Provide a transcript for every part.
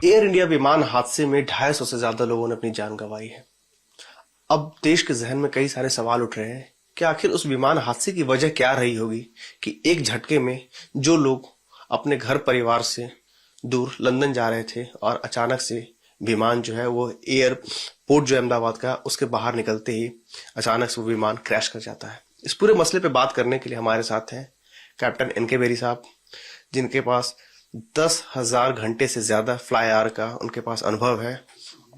Air India विमान हादसे में 250 से ज्यादा लोगों ने अपनी जान गंवाई है। अब देश के जहन में कई सारे सवाल उठ रहे हैं कि आखिर उस विमान हादसे की वजह क्या रही होगी कि एक झटके में जो लोग अपने घर परिवार से दूर लंदन जा रहे थे और अचानक से विमान जो है वो एयरपोर्ट जो अहमदाबाद का उसके बाहर निकलते ही अचानक से वो विमान क्रैश कर जाता है। इस पूरे मसले पे बात करने के लिए हमारे साथ हैं कैप्टन एनके बेरी साहब, जिनके पास 10,000 घंटे से ज्यादा फ्लाई आवर का उनके पास अनुभव है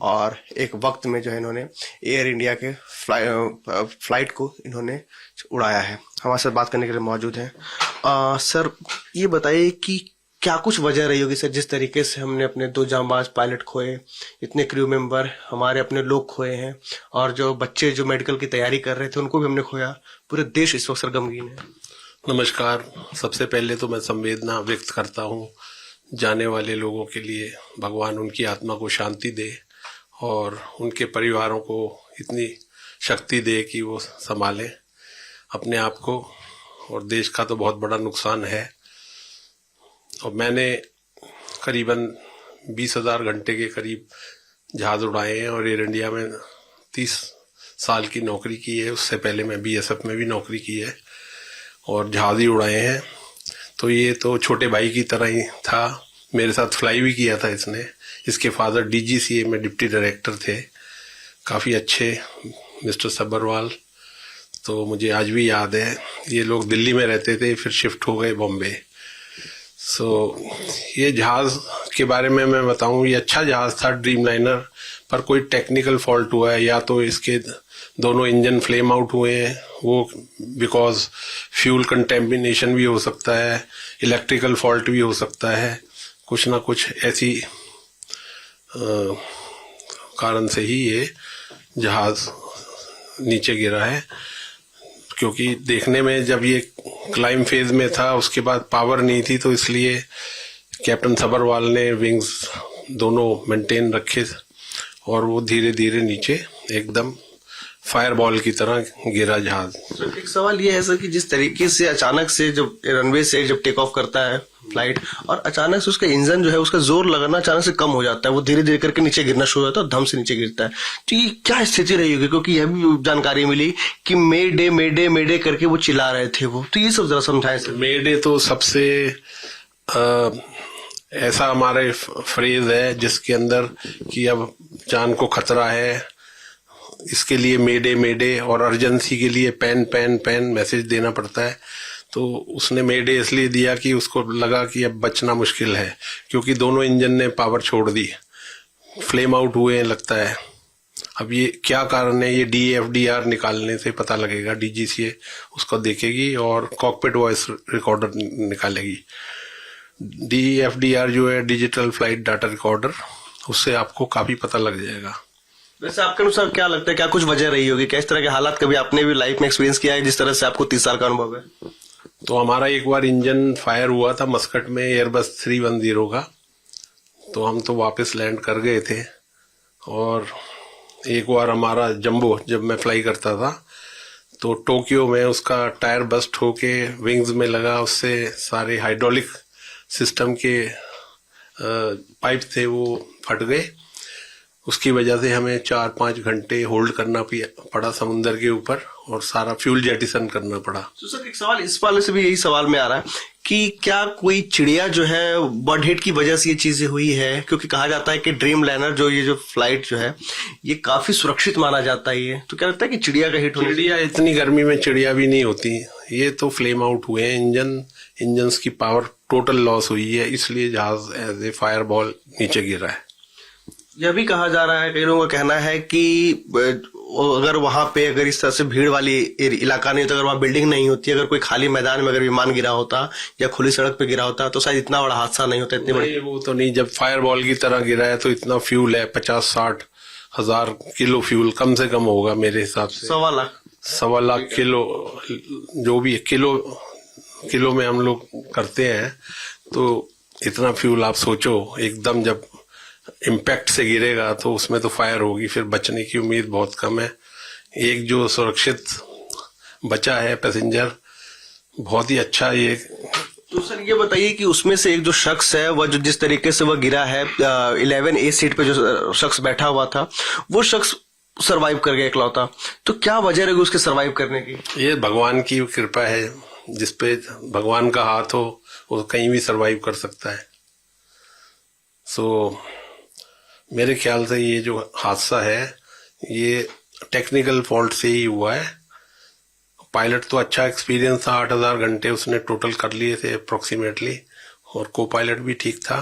और एक वक्त में जो है इन्होंने एयर इंडिया के फ्लाइट को इन्होंने उड़ाया है। हमारे साथ बात करने के लिए मौजूद हैं। सर, ये बताइए कि क्या कुछ वजह रही होगी सर, जिस तरीके से हमने अपने 2 जांबाज पायलट खोए, इतने क्रू मेंबर हमारे अपने लोग खोए हैं और जो बच्चे जो मेडिकल की तैयारी कर रहे थे उनको भी हमने खोया। पूरे देश इस वक्त सर गमगीन है। नमस्कार। सबसे पहले तो मैं संवेदना व्यक्त करता हूँ जाने वाले लोगों के लिए। भगवान उनकी आत्मा को शांति दे और उनके परिवारों को इतनी शक्ति दे कि वो संभालें अपने आप को। और देश का तो बहुत बड़ा नुकसान है। और मैंने करीबन 20,000 घंटे के करीब जहाज उड़ाए हैं और एयर इंडिया में 30 साल की नौकरी की है। उससे पहले मैं BSF में भी नौकरी की है और जहाज ही उड़ाए हैं। तो ये तो छोटे भाई की तरह ही था। मेरे साथ फ्लाई भी किया था इसने। इसके फादर DGCA में डिप्टी डायरेक्टर थे, काफ़ी अच्छे, मिस्टर सब्बरवाल। तो मुझे आज भी याद है, ये लोग दिल्ली में रहते थे, फिर शिफ्ट हो गए बॉम्बे। ये जहाज़ के बारे में मैं बताऊं, ये अच्छा जहाज़ था, ड्रीमलाइनर। पर कोई टेक्निकल फॉल्ट हुआ है, या तो इसके दोनों इंजन फ्लेम आउट हुए हैं, वो बिकॉज फ्यूल कंटेमिनेशन भी हो सकता है, इलेक्ट्रिकल फॉल्ट भी हो सकता है, कुछ ना कुछ ऐसी कारण से ही ये जहाज नीचे गिरा है। क्योंकि देखने में जब ये क्लाइम फेज में था, उसके बाद पावर नहीं थी, तो इसलिए कैप्टन सब्बरवाल ने विंग्स दोनों मेंटेन रखे और वो धीरे धीरे नीचे एकदम फायरबॉल की तरह गिरा जहाज। एक सवाल ये है सर कि जिस तरीके से अचानक से जब रनवे से जब टेक ऑफ करता है फ्लाइट और अचानक से उसका इंजन जो है उसका जोर लगाना अचानक से कम हो जाता है, वो धीरे धीरे करके नीचे गिरना शुरू होता है और धम से नीचे गिरता है। तो ये क्या स्थिति रही होगी? क्योंकि यह भी जानकारी मिली कि मे डे मे डे मे डे करके वो चिल्ला रहे थे वो। तो ये सब जरा समझाएं सर। मे डे तो सबसे ऐसा हमारे फ्रेज है जिसके अंदर कि अब जान को खतरा है, इसके लिए मेडे और अर्जेंसी के लिए पैन मैसेज देना पड़ता है। तो उसने मेडे इसलिए दिया कि उसको लगा कि अब बचना मुश्किल है, क्योंकि दोनों इंजन ने पावर छोड़ दी, फ्लेम आउट हुए हैं लगता है। अब ये क्या कारण है, ये DFDR निकालने से पता लगेगा। DGCA उसको देखेगी और कॉकपिट वॉइस रिकॉर्डर निकालेगी। DFDR जो है डिजिटल फ्लाइट डाटा रिकॉर्डर, उससे आपको काफी पता लग जाएगा। वैसे आपके अनुसार क्या लगता है, क्या कुछ वजह रही होगी? क्या इस तरह के हालात कभी आपने भी लाइफ में एक्सपीरियंस किया है, जिस तरह से आपको 30 साल का अनुभव है? तो हमारा एक बार इंजन फायर हुआ था मस्कट में, एयरबस 310 का। तो हम तो वापस लैंड कर गए थे। और एक बार हमारा जंबो, जब मैं फ्लाई करता था, तो टोक्यो में उसका टायर बस्ट होके विंग्स में लगा, उससे सारे हाइड्रोलिक सिस्टम के पाइप थे वो फट गए। उसकी वजह से हमें 4-5 घंटे होल्ड करना पड़ा समुद्र के ऊपर और सारा फ्यूल जेटिसन करना पड़ा। तो सर एक सवाल इस वाले से भी यही सवाल में आ रहा है कि क्या कोई चिड़िया जो है बर्ड हिट की वजह से ये चीजें हुई है? क्योंकि कहा जाता है कि ड्रीमलाइनर जो ये जो फ्लाइट जो है ये काफी सुरक्षित माना जाता है। ये तो क्या लगता है कि चिड़िया का हिट? चिड़िया इतनी गर्मी में चिड़िया भी नहीं होती। ये तो फ्लेम आउट हुए हैं, इंजन की पावर टोटल लॉस हुई है, इसलिए जहाज एज ए फायर बॉल नीचे गिरा है। यह भी कहा जा रहा है, कई लोगों का कहना है कि अगर वहां पे अगर इस तरह से भीड़ वाली इलाका नहीं होता, अगर वहां बिल्डिंग नहीं होती, अगर कोई खाली मैदान में अगर विमान गिरा होता या खुली सड़क पे गिरा होता तो शायद इतना बड़ा हादसा नहीं होता। इतनी बड़ी वो तो नहीं, जब फायर बॉल की तरह गिरा है तो इतना फ्यूल है, 50-60 हजार किलो फ्यूल कम से कम होगा मेरे हिसाब से। 1.25 लाख किलो, जो भी किलो में हम लोग करते हैं। तो इतना फ्यूल आप सोचो, एकदम जब इम्पैक्ट से गिरेगा तो उसमें तो फायर होगी, फिर बचने की उम्मीद बहुत कम है। एक जो सुरक्षित बचा है पैसेंजर, बहुत ही अच्छा ये तो सर ये बताइए कि उसमें से एक जो शख्स है वह जो जिस तरीके से वह गिरा है 11A सीट पे जो शख्स बैठा हुआ था वो शख्स सरवाइव कर गया इकलौता, तो क्या वजह रहेगी उसके सरवाइव करने की? ये भगवान की कृपा है, जिसपे भगवान का हाथ हो वो कहीं भी सरवाइव कर सकता है। सो मेरे ख्याल से ये जो हादसा है ये टेक्निकल फॉल्ट से ही हुआ है। पायलट तो अच्छा एक्सपीरियंस था, 8000 घंटे उसने टोटल कर लिए थे अप्रोक्सीमेटली, और को पायलट भी ठीक था।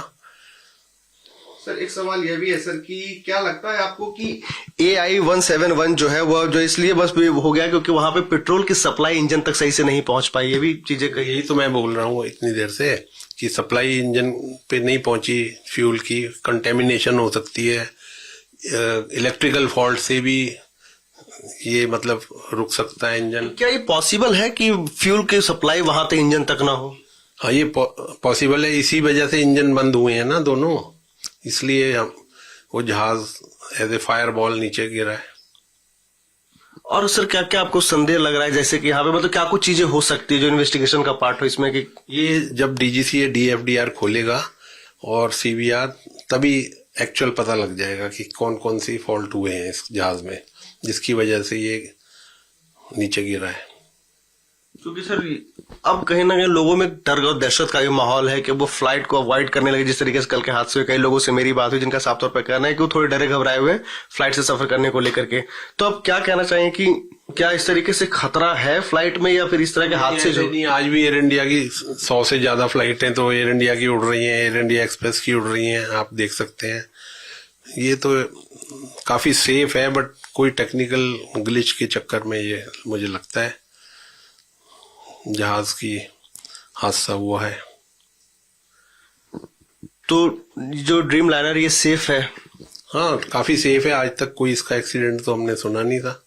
सर एक सवाल यह भी है सर कि क्या लगता है आपको कि AI-171 जो है वह जो इसलिए बस हो गया क्योंकि वहां पे पेट्रोल की सप्लाई इंजन तक सही से नहीं पहुंच पाई, ये भी चीजें कही? यही तो मैं बोल रहा हूँ इतनी देर से कि सप्लाई इंजन पे नहीं पहुंची, फ्यूल की कंटेमिनेशन हो सकती है, इलेक्ट्रिकल फॉल्ट से भी ये मतलब रुक सकता है इंजन। क्या ये पॉसिबल है कि फ्यूल की सप्लाई वहां तक इंजन तक ना हो? हाँ ये पॉसिबल है, इसी वजह से इंजन बंद हुए हैं ना दोनों, इसलिए हम वो जहाज एज ए फायर बॉल नीचे गिरा है। और सर क्या क्या आपको संदेह लग रहा है जैसे कि यहाँ पे मतलब क्या कुछ चीजें हो सकती है जो इन्वेस्टिगेशन का पार्ट हो इसमें? कि ये जब DGCA DFDR खोलेगा और CBR तभी एक्चुअल पता लग जाएगा कि कौन कौन सी फॉल्ट हुए हैं इस जहाज में जिसकी वजह से ये नीचे गिरा है। क्योंकि सर अब कहीं ना कहीं लोगों में डर और दहशत का भी माहौल है कि वो फ्लाइट को अवॉइड करने लगे, जिस तरीके से कल के हादसे हुए। कई लोगों से मेरी बात हुई जिनका साफ तौर पर कहना है कि वो थोड़े डरे घबराए हुए फ्लाइट से सफर करने को लेकर के। तो अब क्या कहना चाहिए कि क्या इस तरीके से खतरा है फ्लाइट में या फिर इस तरह के हादसे जो? नहीं, आज भी एयर इंडिया की 100 से ज्यादा फ्लाइटें तो एयर इंडिया की उड़ रही हैं, एयर इंडिया एक्सप्रेस की उड़ रही हैं, आप देख सकते हैं। ये तो काफी सेफ है, बट कोई टेक्निकल ग्लिच के चक्कर में ये मुझे लगता है जहाज की हादसा हुआ है। तो जो ड्रीम लाइनर ये सेफ है? हाँ काफी सेफ है, आज तक कोई इसका एक्सीडेंट तो हमने सुना नहीं था।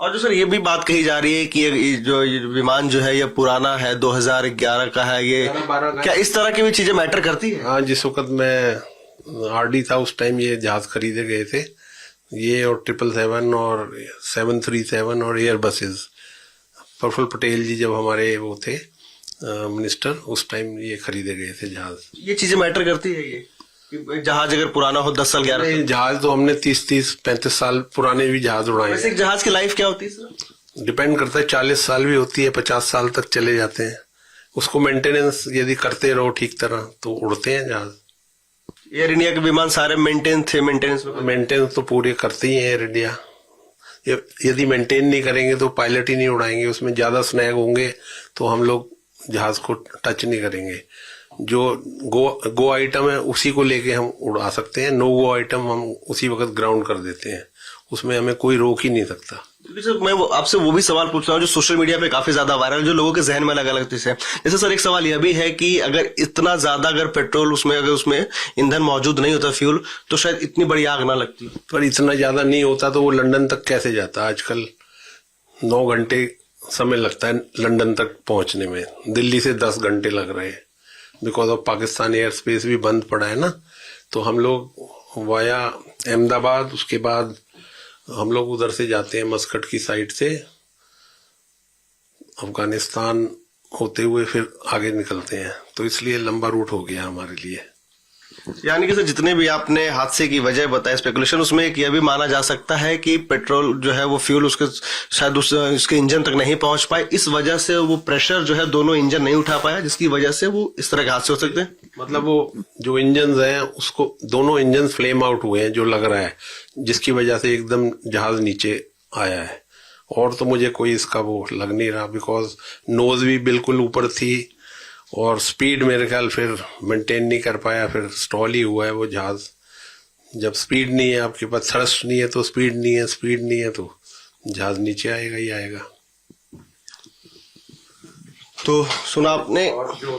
और जो सर ये भी बात कही जा रही है कि ये जो ये विमान जो है ये पुराना है, 2011 का है, ये 12 का। क्या इस तरह की भी चीजें मैटर करती है? हाँ, जिस वक्त मैं RD था उस टाइम ये जहाज खरीदे गए थे, ये और 777 और 737 और एयर बसेज। प्रफुल्ल पटेल जी जब हमारे वो थे मिनिस्टर, उस टाइम ये खरीदे गए थे जहाज। ये चीजें मैटर करती है ये कि जहाज अगर पुराना हो 10 साल 11 जहाज तो हमने 30-35 साल पुराने भी जहाज उड़ाए। वैसे एक जहाज की लाइफ क्या होती है सर? डिपेंड करता है, 40 साल भी होती है, 50 साल तक चले जाते हैं। उसको मेंटेनेंस यदि करते रहो ठीक तरह तो उड़ते हैं जहाज। एयर इंडिया के विमान सारे मेंटेनेंस तो पूरे करते ही है एयर इंडिया। यदि मेंटेन नहीं करेंगे तो पायलट ही नहीं उड़ाएंगे, उसमें ज्यादा स्नैग होंगे तो हम लोग जहाज को टच नहीं करेंगे। जो गो आइटम है उसी को लेके हम उड़ा सकते हैं, नो गो आइटम हम उसी वक्त ग्राउंड कर देते हैं, उसमें हमें कोई रोक ही नहीं सकता। क्योंकि सर मैं आपसे वो भी सवाल पूछ रहा हूँ जो सोशल मीडिया पे काफी ज्यादा वायरल, जो लोगों के जहन में अलग अलग चीजें। जैसे सर एक सवाल यह भी है कि अगर इतना ज्यादा अगर पेट्रोल उसमें अगर उसमें ईंधन मौजूद नहीं होता फ्यूल, तो शायद इतनी बड़ी आग ना लगती। पर इतना ज्यादा नहीं होता तो वो लंदन तक कैसे जाता? आजकल 9 घंटे समय लगता है लंदन तक पहुंचने में, दिल्ली से 10 घंटे लग रहे हैं because of Pakistan air space भी बंद पड़ा है ना। तो हम लोग वाया अहमदाबाद, उसके बाद हम लोग उधर से जाते हैं मस्कट की साइड से, अफगानिस्तान होते हुए फिर आगे निकलते हैं, तो इसलिए लंबा रूट हो गया हमारे लिए। यानी कि सर जितने भी आपने हादसे की वजह बताया स्पेकुलेशन, उसमें एक यह भी माना जा सकता है कि पेट्रोल जो है वो फ्यूल उसके शायद उसके इंजन तक नहीं पहुंच पाए, इस वजह से वो प्रेशर जो है दोनों इंजन नहीं उठा पाया, जिसकी वजह से वो इस तरह के हादसे हो सकते हैं। मतलब वो जो इंजन हैं उसको दोनों इंजन फ्लेम आउट हुए हैं जो लग रहा है, जिसकी वजह से एकदम जहाज नीचे आया है। और तो मुझे कोई इसका वो लग नहीं रहा, बिकॉज नोज भी बिल्कुल ऊपर थी और स्पीड मेरे ख्याल फिर मेंटेन नहीं कर पाया, फिर स्टॉल ही हुआ है वो जहाज। जब स्पीड नहीं है आपके पास, थ्रस्ट नहीं है तो स्पीड नहीं है, स्पीड नहीं है तो जहाज नीचे आएगा ही आएगा। तो सुना आपने,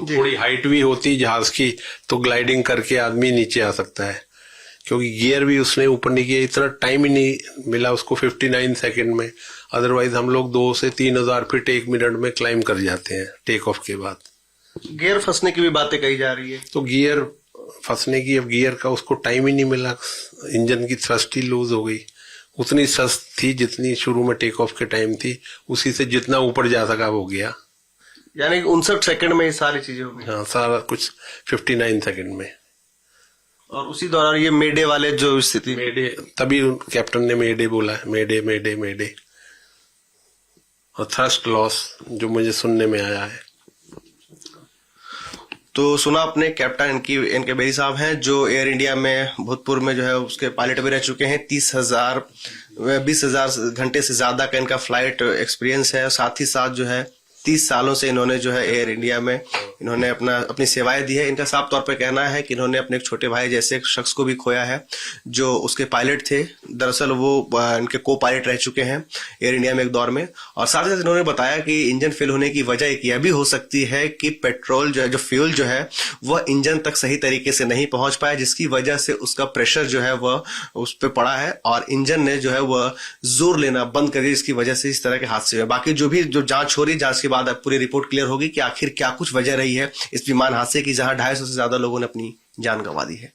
थोड़ी हाइट भी होती जहाज की तो ग्लाइडिंग करके आदमी नीचे आ सकता है, क्योंकि गियर भी उसने ऊपर नहीं किया, इतना टाइम ही नहीं मिला उसको 59 सेकंड में। अदरवाइज हम लोग 2 से 3,000 फीट 1 मिनट में क्लाइम कर जाते हैं टेक ऑफ के बाद। गियर फंसने की भी बातें कही जा रही है। तो गियर फंसने की, अब गियर का उसको टाइम ही नहीं मिला, इंजन की थ्रस्ट ही लूज हो गई। उतनी थ्रस्ट थी जितनी शुरू में टेक ऑफ के टाइम थी, उसी से जितना ऊपर जा सका वो गया। यानी कि 59 सेकंड में ये सारी चीजें हो गई। हाँ, सारा कुछ 59 सेकंड में। और उसी दौरान ये मेडे वाले जो स्थिति, मेडे, तभी कैप्टन ने मेडे बोला है, मेडे मेडे मेडे। और थ्रस्ट लॉस जो मुझे सुनने में आया है। तो सुना आपने, कैप्टन इनके बेरी साहब हैं जो एयर इंडिया में भूतपूर्व में जो है उसके पायलट भी रह चुके हैं। 20,000 घंटे से ज्यादा का इनका फ्लाइट एक्सपीरियंस है। साथ ही साथ जो है 30 सालों से इन्होंने जो है एयर इंडिया में इन्होंने अपनी सेवाएं दी है। इनका साफ तौर पे कहना है कि इन्होंने अपने एक छोटे भाई जैसे एक शख्स को भी खोया है जो उसके पायलट थे। दरअसल वो इनके को पायलट रह चुके हैं एयर इंडिया में एक दौर में। और साथ ही साथ इन्होंने बताया कि इंजन फेल होने की वजह एक यह भी हो सकती है कि पेट्रोल जो है, जो फ्यूल जो है वह इंजन तक सही तरीके से नहीं पहुंच पाया, जिसकी वजह से उसका प्रेशर जो है वह उस पर पड़ा है और इंजन ने जो है वह जोर लेना बंद कर दिया, जिसकी वजह से इस तरह के हादसे हुए। बाकी जो जांच हो रही है, जांच के बाद पूरी रिपोर्ट क्लियर होगी कि आखिर क्या कुछ वजह रही है इस विमान हादसे की, जहां 250 से ज्यादा लोगों ने अपनी जान गंवा दी है।